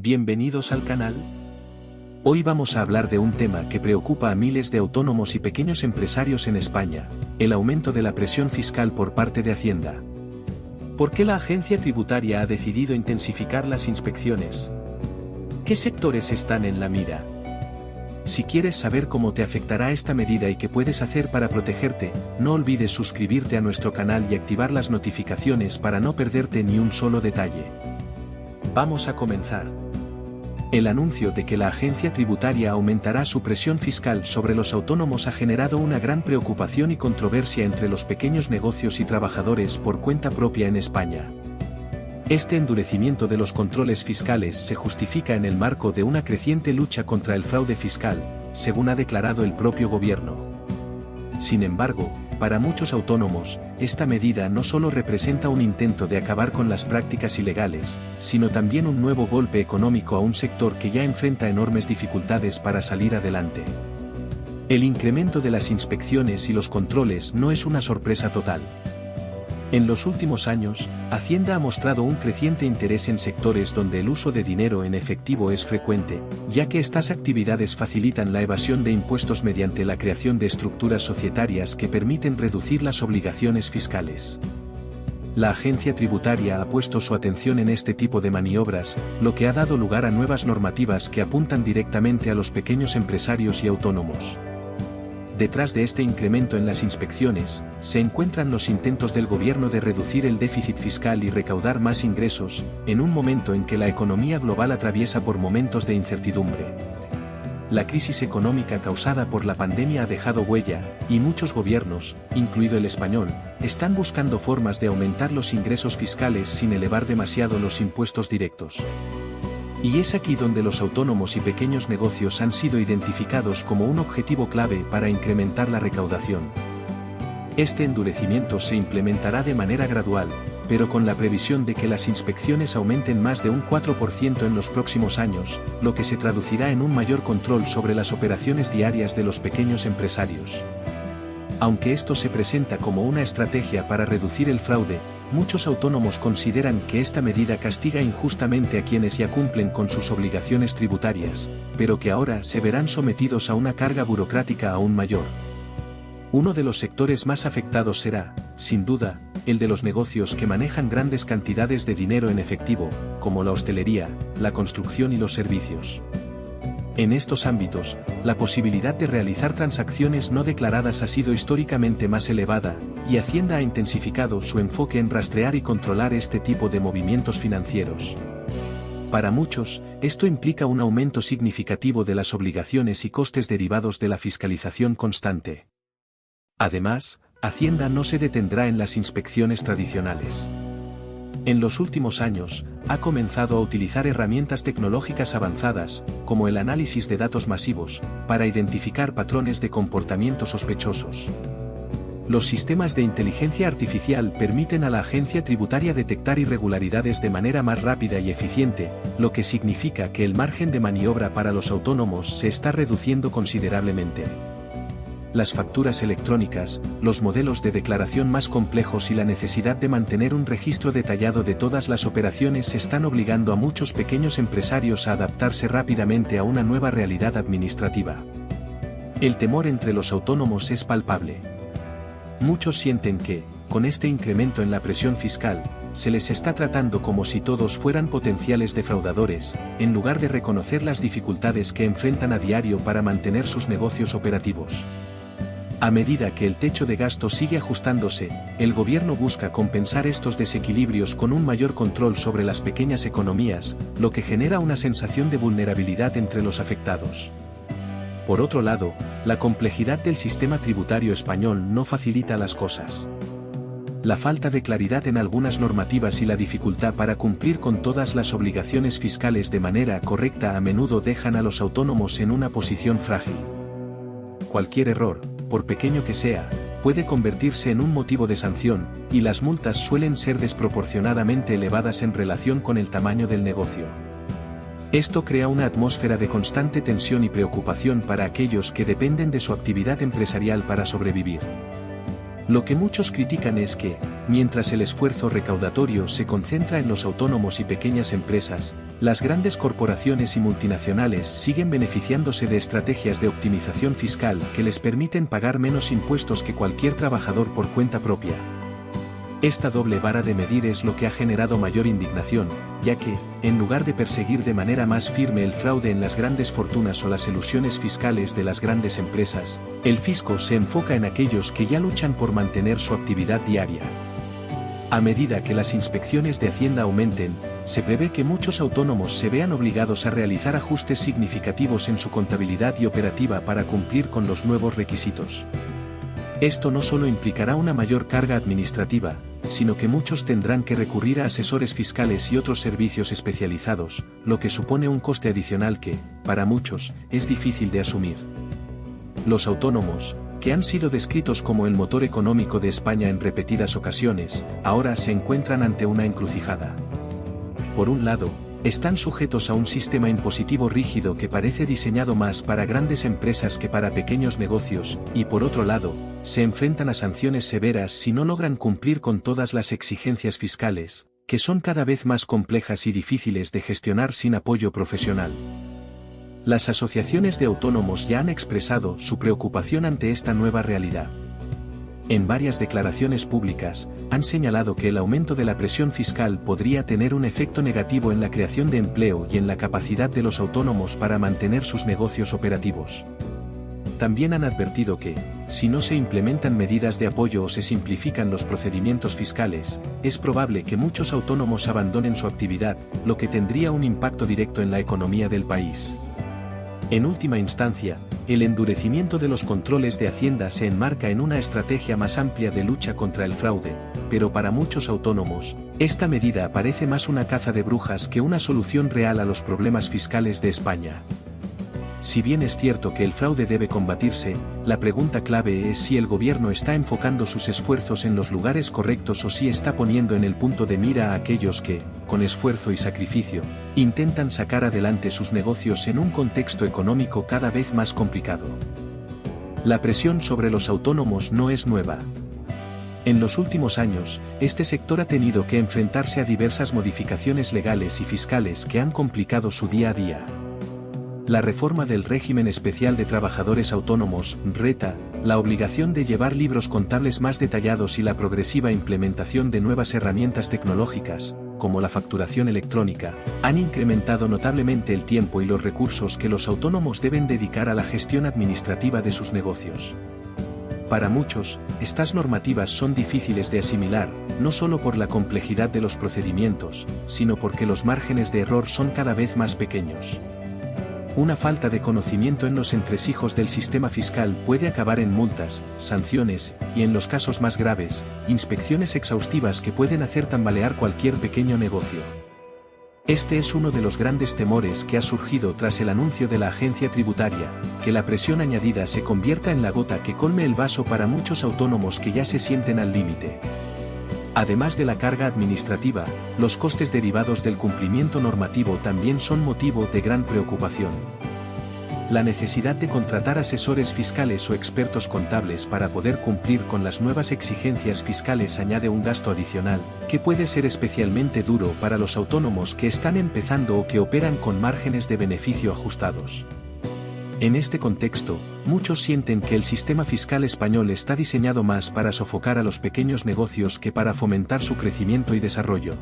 Bienvenidos al canal. Hoy vamos a hablar de un tema que preocupa a miles de autónomos y pequeños empresarios en España, el aumento de la presión fiscal por parte de Hacienda. ¿Por qué la agencia tributaria ha decidido intensificar las inspecciones? ¿Qué sectores están en la mira? Si quieres saber cómo te afectará esta medida y qué puedes hacer para protegerte, no olvides suscribirte a nuestro canal y activar las notificaciones para no perderte ni un solo detalle. Vamos a comenzar. El anuncio de que la agencia tributaria aumentará su presión fiscal sobre los autónomos ha generado una gran preocupación y controversia entre los pequeños negocios y trabajadores por cuenta propia en España. Este endurecimiento de los controles fiscales se justifica en el marco de una creciente lucha contra el fraude fiscal, según ha declarado el propio gobierno. Sin embargo, para muchos autónomos, esta medida no solo representa un intento de acabar con las prácticas ilegales, sino también un nuevo golpe económico a un sector que ya enfrenta enormes dificultades para salir adelante. El incremento de las inspecciones y los controles no es una sorpresa total. En los últimos años, Hacienda ha mostrado un creciente interés en sectores donde el uso de dinero en efectivo es frecuente, ya que estas actividades facilitan la evasión de impuestos mediante la creación de estructuras societarias que permiten reducir las obligaciones fiscales. La agencia tributaria ha puesto su atención en este tipo de maniobras, lo que ha dado lugar a nuevas normativas que apuntan directamente a los pequeños empresarios y autónomos. Detrás de este incremento en las inspecciones, se encuentran los intentos del gobierno de reducir el déficit fiscal y recaudar más ingresos, en un momento en que la economía global atraviesa por momentos de incertidumbre. La crisis económica causada por la pandemia ha dejado huella, y muchos gobiernos, incluido el español, están buscando formas de aumentar los ingresos fiscales sin elevar demasiado los impuestos directos. Y es aquí donde los autónomos y pequeños negocios han sido identificados como un objetivo clave para incrementar la recaudación. Este endurecimiento se implementará de manera gradual, pero con la previsión de que las inspecciones aumenten más de un 4% en los próximos años, lo que se traducirá en un mayor control sobre las operaciones diarias de los pequeños empresarios. Aunque esto se presenta como una estrategia para reducir el fraude, muchos autónomos consideran que esta medida castiga injustamente a quienes ya cumplen con sus obligaciones tributarias, pero que ahora se verán sometidos a una carga burocrática aún mayor. Uno de los sectores más afectados será, sin duda, el de los negocios que manejan grandes cantidades de dinero en efectivo, como la hostelería, la construcción y los servicios. En estos ámbitos, la posibilidad de realizar transacciones no declaradas ha sido históricamente más elevada, y Hacienda ha intensificado su enfoque en rastrear y controlar este tipo de movimientos financieros. Para muchos, esto implica un aumento significativo de las obligaciones y costes derivados de la fiscalización constante. Además, Hacienda no se detendrá en las inspecciones tradicionales. En los últimos años, ha comenzado a utilizar herramientas tecnológicas avanzadas, como el análisis de datos masivos, para identificar patrones de comportamiento sospechosos. Los sistemas de inteligencia artificial permiten a la agencia tributaria detectar irregularidades de manera más rápida y eficiente, lo que significa que el margen de maniobra para los autónomos se está reduciendo considerablemente. Las facturas electrónicas, los modelos de declaración más complejos y la necesidad de mantener un registro detallado de todas las operaciones están obligando a muchos pequeños empresarios a adaptarse rápidamente a una nueva realidad administrativa. El temor entre los autónomos es palpable. Muchos sienten que, con este incremento en la presión fiscal, se les está tratando como si todos fueran potenciales defraudadores, en lugar de reconocer las dificultades que enfrentan a diario para mantener sus negocios operativos. A medida que el techo de gasto sigue ajustándose, el gobierno busca compensar estos desequilibrios con un mayor control sobre las pequeñas economías, lo que genera una sensación de vulnerabilidad entre los afectados. Por otro lado, la complejidad del sistema tributario español no facilita las cosas. La falta de claridad en algunas normativas y la dificultad para cumplir con todas las obligaciones fiscales de manera correcta a menudo dejan a los autónomos en una posición frágil. Cualquier error, por pequeño que sea, puede convertirse en un motivo de sanción, y las multas suelen ser desproporcionadamente elevadas en relación con el tamaño del negocio. Esto crea una atmósfera de constante tensión y preocupación para aquellos que dependen de su actividad empresarial para sobrevivir. Lo que muchos critican es que, Mientras el esfuerzo recaudatorio se concentra en los autónomos y pequeñas empresas, las grandes corporaciones y multinacionales siguen beneficiándose de estrategias de optimización fiscal que les permiten pagar menos impuestos que cualquier trabajador por cuenta propia. Esta doble vara de medir es lo que ha generado mayor indignación, ya que, en lugar de perseguir de manera más firme el fraude en las grandes fortunas o las elusiones fiscales de las grandes empresas, el fisco se enfoca en aquellos que ya luchan por mantener su actividad diaria. A medida que las inspecciones de Hacienda aumenten, se prevé que muchos autónomos se vean obligados a realizar ajustes significativos en su contabilidad y operativa para cumplir con los nuevos requisitos. Esto no solo implicará una mayor carga administrativa, sino que muchos tendrán que recurrir a asesores fiscales y otros servicios especializados, lo que supone un coste adicional que, para muchos, es difícil de asumir. Los autónomos, que han sido descritos como el motor económico de España en repetidas ocasiones, ahora se encuentran ante una encrucijada. Por un lado, están sujetos a un sistema impositivo rígido que parece diseñado más para grandes empresas que para pequeños negocios, y por otro lado, se enfrentan a sanciones severas si no logran cumplir con todas las exigencias fiscales, que son cada vez más complejas y difíciles de gestionar sin apoyo profesional. Las asociaciones de autónomos ya han expresado su preocupación ante esta nueva realidad. En varias declaraciones públicas, han señalado que el aumento de la presión fiscal podría tener un efecto negativo en la creación de empleo y en la capacidad de los autónomos para mantener sus negocios operativos. También han advertido que, si no se implementan medidas de apoyo o se simplifican los procedimientos fiscales, es probable que muchos autónomos abandonen su actividad, lo que tendría un impacto directo en la economía del país. En última instancia, el endurecimiento de los controles de Hacienda se enmarca en una estrategia más amplia de lucha contra el fraude, pero para muchos autónomos, esta medida parece más una caza de brujas que una solución real a los problemas fiscales de España. Si bien es cierto que el fraude debe combatirse, la pregunta clave es si el gobierno está enfocando sus esfuerzos en los lugares correctos o si está poniendo en el punto de mira a aquellos que, con esfuerzo y sacrificio, intentan sacar adelante sus negocios en un contexto económico cada vez más complicado. La presión sobre los autónomos no es nueva. En los últimos años, este sector ha tenido que enfrentarse a diversas modificaciones legales y fiscales que han complicado su día a día. La reforma del régimen especial de trabajadores autónomos, RETA, la obligación de llevar libros contables más detallados y la progresiva implementación de nuevas herramientas tecnológicas, como la facturación electrónica, han incrementado notablemente el tiempo y los recursos que los autónomos deben dedicar a la gestión administrativa de sus negocios. Para muchos, estas normativas son difíciles de asimilar, no solo por la complejidad de los procedimientos, sino porque los márgenes de error son cada vez más pequeños. Una falta de conocimiento en los entresijos del sistema fiscal puede acabar en multas, sanciones, y en los casos más graves, inspecciones exhaustivas que pueden hacer tambalear cualquier pequeño negocio. Este es uno de los grandes temores que ha surgido tras el anuncio de la agencia tributaria, que la presión añadida se convierta en la gota que colme el vaso para muchos autónomos que ya se sienten al límite. Además de la carga administrativa, los costes derivados del cumplimiento normativo también son motivo de gran preocupación. La necesidad de contratar asesores fiscales o expertos contables para poder cumplir con las nuevas exigencias fiscales añade un gasto adicional, que puede ser especialmente duro para los autónomos que están empezando o que operan con márgenes de beneficio ajustados. En este contexto, muchos sienten que el sistema fiscal español está diseñado más para sofocar a los pequeños negocios que para fomentar su crecimiento y desarrollo.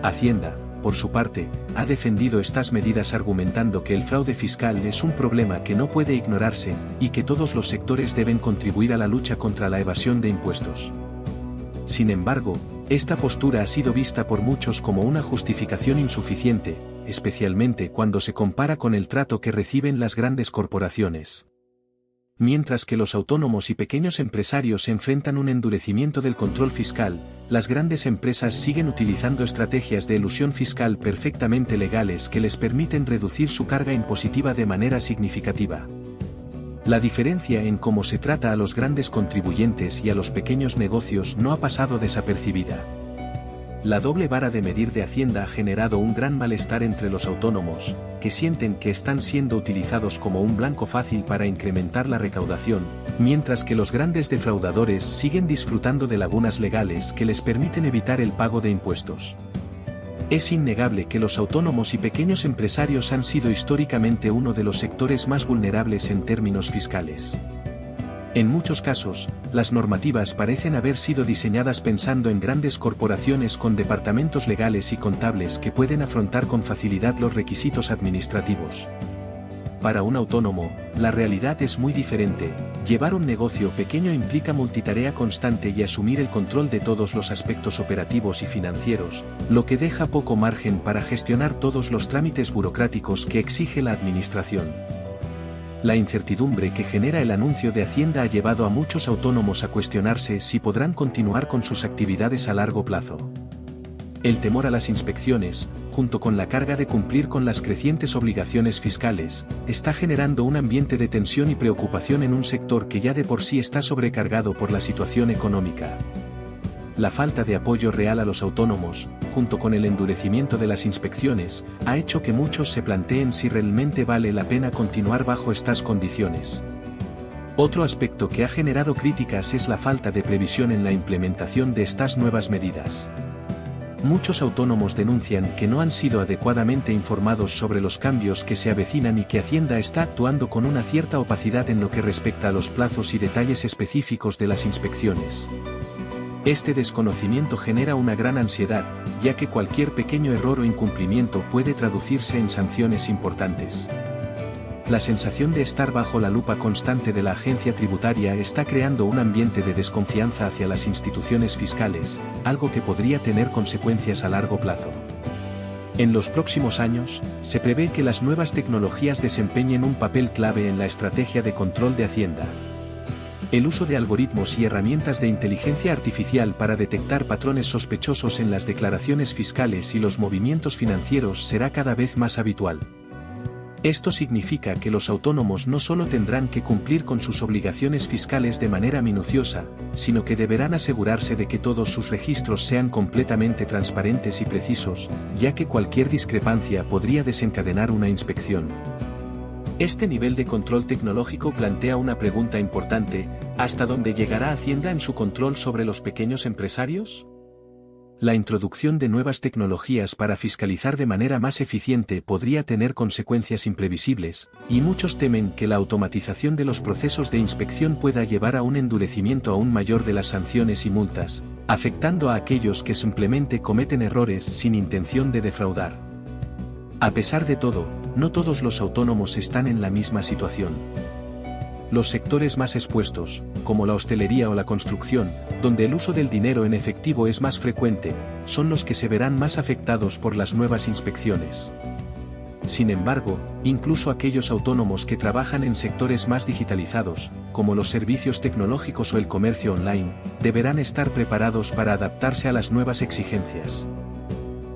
Hacienda, por su parte, ha defendido estas medidas argumentando que el fraude fiscal es un problema que no puede ignorarse, y que todos los sectores deben contribuir a la lucha contra la evasión de impuestos. Sin embargo, esta postura ha sido vista por muchos como una justificación insuficiente, especialmente cuando se compara con el trato que reciben las grandes corporaciones. Mientras que los autónomos y pequeños empresarios enfrentan un endurecimiento del control fiscal, las grandes empresas siguen utilizando estrategias de elusión fiscal perfectamente legales que les permiten reducir su carga impositiva de manera significativa. La diferencia en cómo se trata a los grandes contribuyentes y a los pequeños negocios no ha pasado desapercibida. La doble vara de medir de Hacienda ha generado un gran malestar entre los autónomos, que sienten que están siendo utilizados como un blanco fácil para incrementar la recaudación, mientras que los grandes defraudadores siguen disfrutando de lagunas legales que les permiten evitar el pago de impuestos. Es innegable que los autónomos y pequeños empresarios han sido históricamente uno de los sectores más vulnerables en términos fiscales. En muchos casos, las normativas parecen haber sido diseñadas pensando en grandes corporaciones con departamentos legales y contables que pueden afrontar con facilidad los requisitos administrativos. Para un autónomo, la realidad es muy diferente. Llevar un negocio pequeño implica multitarea constante y asumir el control de todos los aspectos operativos y financieros, lo que deja poco margen para gestionar todos los trámites burocráticos que exige la administración. La incertidumbre que genera el anuncio de Hacienda ha llevado a muchos autónomos a cuestionarse si podrán continuar con sus actividades a largo plazo. El temor a las inspecciones, junto con la carga de cumplir con las crecientes obligaciones fiscales, está generando un ambiente de tensión y preocupación en un sector que ya de por sí está sobrecargado por la situación económica. La falta de apoyo real a los autónomos, junto con el endurecimiento de las inspecciones, ha hecho que muchos se planteen si realmente vale la pena continuar bajo estas condiciones. Otro aspecto que ha generado críticas es la falta de previsión en la implementación de estas nuevas medidas. Muchos autónomos denuncian que no han sido adecuadamente informados sobre los cambios que se avecinan y que Hacienda está actuando con una cierta opacidad en lo que respecta a los plazos y detalles específicos de las inspecciones. Este desconocimiento genera una gran ansiedad, ya que cualquier pequeño error o incumplimiento puede traducirse en sanciones importantes. La sensación de estar bajo la lupa constante de la agencia tributaria está creando un ambiente de desconfianza hacia las instituciones fiscales, algo que podría tener consecuencias a largo plazo. En los próximos años, se prevé que las nuevas tecnologías desempeñen un papel clave en la estrategia de control de Hacienda. El uso de algoritmos y herramientas de inteligencia artificial para detectar patrones sospechosos en las declaraciones fiscales y los movimientos financieros será cada vez más habitual. Esto significa que los autónomos no solo tendrán que cumplir con sus obligaciones fiscales de manera minuciosa, sino que deberán asegurarse de que todos sus registros sean completamente transparentes y precisos, ya que cualquier discrepancia podría desencadenar una inspección. Este nivel de control tecnológico plantea una pregunta importante: ¿hasta dónde llegará Hacienda en su control sobre los pequeños empresarios? La introducción de nuevas tecnologías para fiscalizar de manera más eficiente podría tener consecuencias imprevisibles, y muchos temen que la automatización de los procesos de inspección pueda llevar a un endurecimiento aún mayor de las sanciones y multas, afectando a aquellos que simplemente cometen errores sin intención de defraudar. A pesar de todo, no todos los autónomos están en la misma situación. Los sectores más expuestos, como la hostelería o la construcción, donde el uso del dinero en efectivo es más frecuente, son los que se verán más afectados por las nuevas inspecciones. Sin embargo, incluso aquellos autónomos que trabajan en sectores más digitalizados, como los servicios tecnológicos o el comercio online, deberán estar preparados para adaptarse a las nuevas exigencias.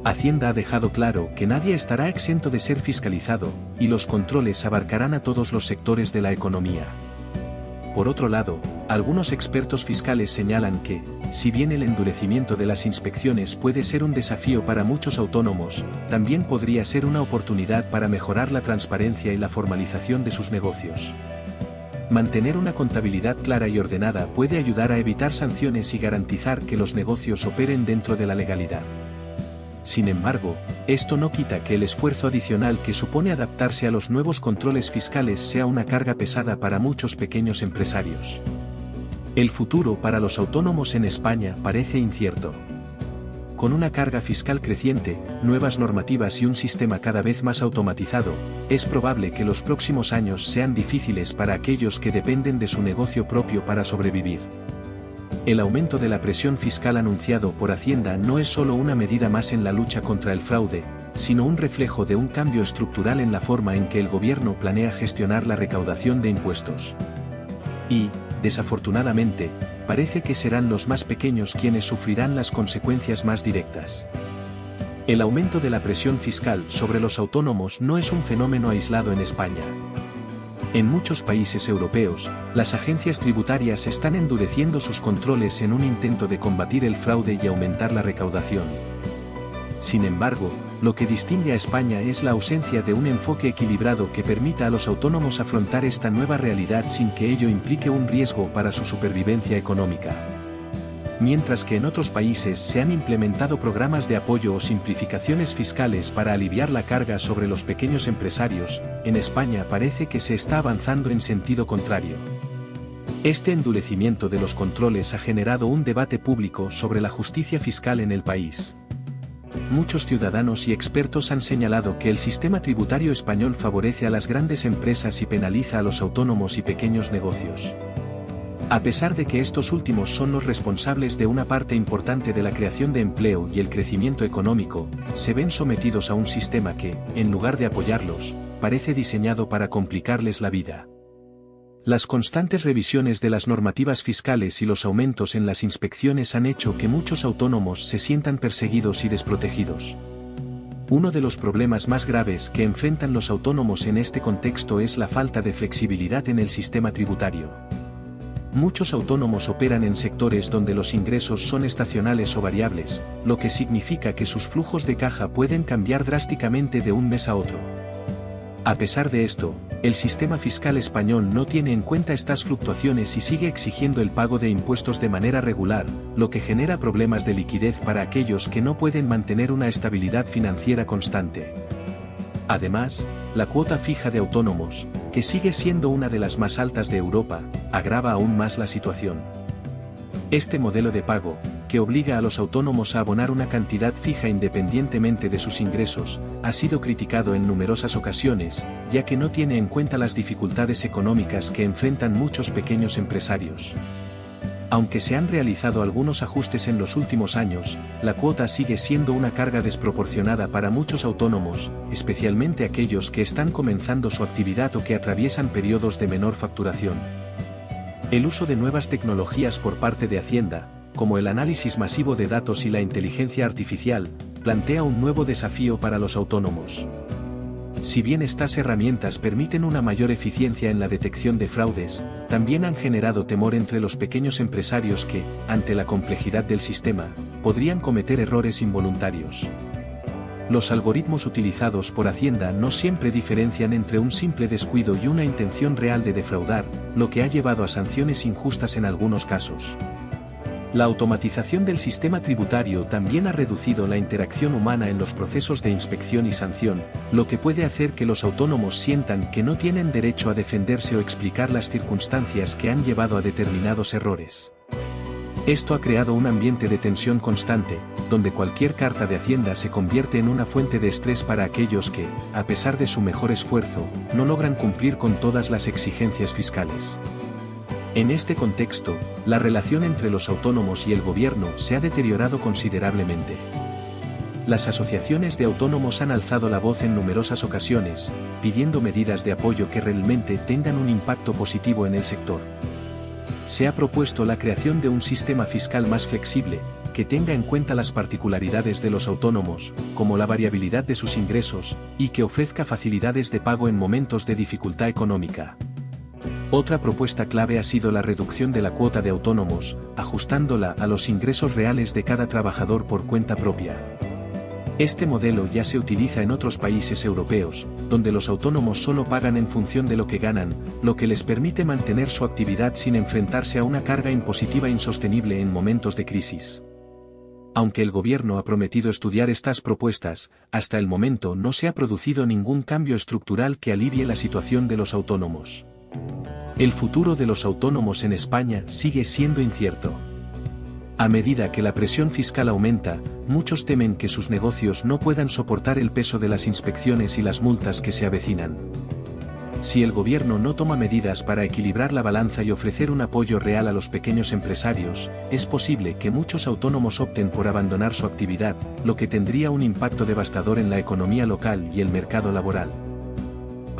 Hacienda ha dejado claro que nadie estará exento de ser fiscalizado, y los controles abarcarán a todos los sectores de la economía. Por otro lado, algunos expertos fiscales señalan que, si bien el endurecimiento de las inspecciones puede ser un desafío para muchos autónomos, también podría ser una oportunidad para mejorar la transparencia y la formalización de sus negocios. Mantener una contabilidad clara y ordenada puede ayudar a evitar sanciones y garantizar que los negocios operen dentro de la legalidad. Sin embargo, esto no quita que el esfuerzo adicional que supone adaptarse a los nuevos controles fiscales sea una carga pesada para muchos pequeños empresarios. El futuro para los autónomos en España parece incierto. Con una carga fiscal creciente, nuevas normativas y un sistema cada vez más automatizado, es probable que los próximos años sean difíciles para aquellos que dependen de su negocio propio para sobrevivir. El aumento de la presión fiscal anunciado por Hacienda no es solo una medida más en la lucha contra el fraude, sino un reflejo de un cambio estructural en la forma en que el gobierno planea gestionar la recaudación de impuestos. Y, desafortunadamente, parece que serán los más pequeños quienes sufrirán las consecuencias más directas. El aumento de la presión fiscal sobre los autónomos no es un fenómeno aislado en España. En muchos países europeos, las agencias tributarias están endureciendo sus controles en un intento de combatir el fraude y aumentar la recaudación. Sin embargo, lo que distingue a España es la ausencia de un enfoque equilibrado que permita a los autónomos afrontar esta nueva realidad sin que ello implique un riesgo para su supervivencia económica. Mientras que en otros países se han implementado programas de apoyo o simplificaciones fiscales para aliviar la carga sobre los pequeños empresarios, en España parece que se está avanzando en sentido contrario. Este endurecimiento de los controles ha generado un debate público sobre la justicia fiscal en el país. Muchos ciudadanos y expertos han señalado que el sistema tributario español favorece a las grandes empresas y penaliza a los autónomos y pequeños negocios. A pesar de que estos últimos son los responsables de una parte importante de la creación de empleo y el crecimiento económico, se ven sometidos a un sistema que, en lugar de apoyarlos, parece diseñado para complicarles la vida. Las constantes revisiones de las normativas fiscales y los aumentos en las inspecciones han hecho que muchos autónomos se sientan perseguidos y desprotegidos. Uno de los problemas más graves que enfrentan los autónomos en este contexto es la falta de flexibilidad en el sistema tributario. Muchos autónomos operan en sectores donde los ingresos son estacionales o variables, lo que significa que sus flujos de caja pueden cambiar drásticamente de un mes a otro. A pesar de esto, el sistema fiscal español no tiene en cuenta estas fluctuaciones y sigue exigiendo el pago de impuestos de manera regular, lo que genera problemas de liquidez para aquellos que no pueden mantener una estabilidad financiera constante. Además, la cuota fija de autónomos, que sigue siendo una de las más altas de Europa, agrava aún más la situación. Este modelo de pago, que obliga a los autónomos a abonar una cantidad fija independientemente de sus ingresos, ha sido criticado en numerosas ocasiones, ya que no tiene en cuenta las dificultades económicas que enfrentan muchos pequeños empresarios. Aunque se han realizado algunos ajustes en los últimos años, la cuota sigue siendo una carga desproporcionada para muchos autónomos, especialmente aquellos que están comenzando su actividad o que atraviesan periodos de menor facturación. El uso de nuevas tecnologías por parte de Hacienda, como el análisis masivo de datos y la inteligencia artificial, plantea un nuevo desafío para los autónomos. Si bien estas herramientas permiten una mayor eficiencia en la detección de fraudes, también han generado temor entre los pequeños empresarios que, ante la complejidad del sistema, podrían cometer errores involuntarios. Los algoritmos utilizados por Hacienda no siempre diferencian entre un simple descuido y una intención real de defraudar, lo que ha llevado a sanciones injustas en algunos casos. La automatización del sistema tributario también ha reducido la interacción humana en los procesos de inspección y sanción, lo que puede hacer que los autónomos sientan que no tienen derecho a defenderse o explicar las circunstancias que han llevado a determinados errores. Esto ha creado un ambiente de tensión constante, donde cualquier carta de Hacienda se convierte en una fuente de estrés para aquellos que, a pesar de su mejor esfuerzo, no logran cumplir con todas las exigencias fiscales. En este contexto, la relación entre los autónomos y el gobierno se ha deteriorado considerablemente. Las asociaciones de autónomos han alzado la voz en numerosas ocasiones, pidiendo medidas de apoyo que realmente tengan un impacto positivo en el sector. Se ha propuesto la creación de un sistema fiscal más flexible, que tenga en cuenta las particularidades de los autónomos, como la variabilidad de sus ingresos, y que ofrezca facilidades de pago en momentos de dificultad económica. Otra propuesta clave ha sido la reducción de la cuota de autónomos, ajustándola a los ingresos reales de cada trabajador por cuenta propia. Este modelo ya se utiliza en otros países europeos, donde los autónomos solo pagan en función de lo que ganan, lo que les permite mantener su actividad sin enfrentarse a una carga impositiva insostenible en momentos de crisis. Aunque el gobierno ha prometido estudiar estas propuestas, hasta el momento no se ha producido ningún cambio estructural que alivie la situación de los autónomos. El futuro de los autónomos en España sigue siendo incierto. A medida que la presión fiscal aumenta, muchos temen que sus negocios no puedan soportar el peso de las inspecciones y las multas que se avecinan. Si el gobierno no toma medidas para equilibrar la balanza y ofrecer un apoyo real a los pequeños empresarios, es posible que muchos autónomos opten por abandonar su actividad, lo que tendría un impacto devastador en la economía local y el mercado laboral.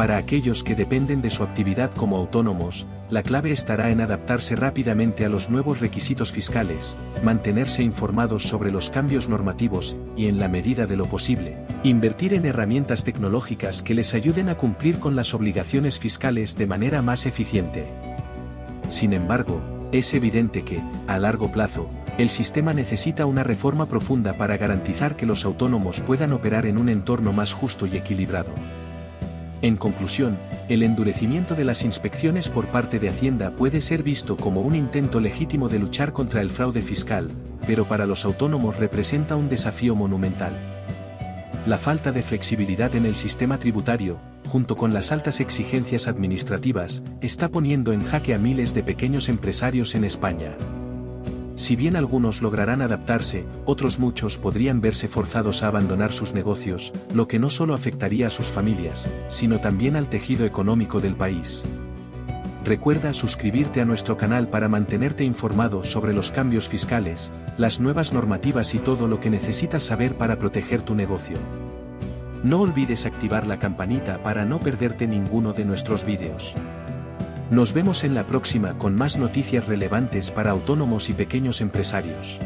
Para aquellos que dependen de su actividad como autónomos, la clave estará en adaptarse rápidamente a los nuevos requisitos fiscales, mantenerse informados sobre los cambios normativos y, en la medida de lo posible, invertir en herramientas tecnológicas que les ayuden a cumplir con las obligaciones fiscales de manera más eficiente. Sin embargo, es evidente que, a largo plazo, el sistema necesita una reforma profunda para garantizar que los autónomos puedan operar en un entorno más justo y equilibrado. En conclusión, el endurecimiento de las inspecciones por parte de Hacienda puede ser visto como un intento legítimo de luchar contra el fraude fiscal, pero para los autónomos representa un desafío monumental. La falta de flexibilidad en el sistema tributario, junto con las altas exigencias administrativas, está poniendo en jaque a miles de pequeños empresarios en España. Si bien algunos lograrán adaptarse, otros muchos podrían verse forzados a abandonar sus negocios, lo que no solo afectaría a sus familias, sino también al tejido económico del país. Recuerda suscribirte a nuestro canal para mantenerte informado sobre los cambios fiscales, las nuevas normativas y todo lo que necesitas saber para proteger tu negocio. No olvides activar la campanita para no perderte ninguno de nuestros vídeos. Nos vemos en la próxima con más noticias relevantes para autónomos y pequeños empresarios.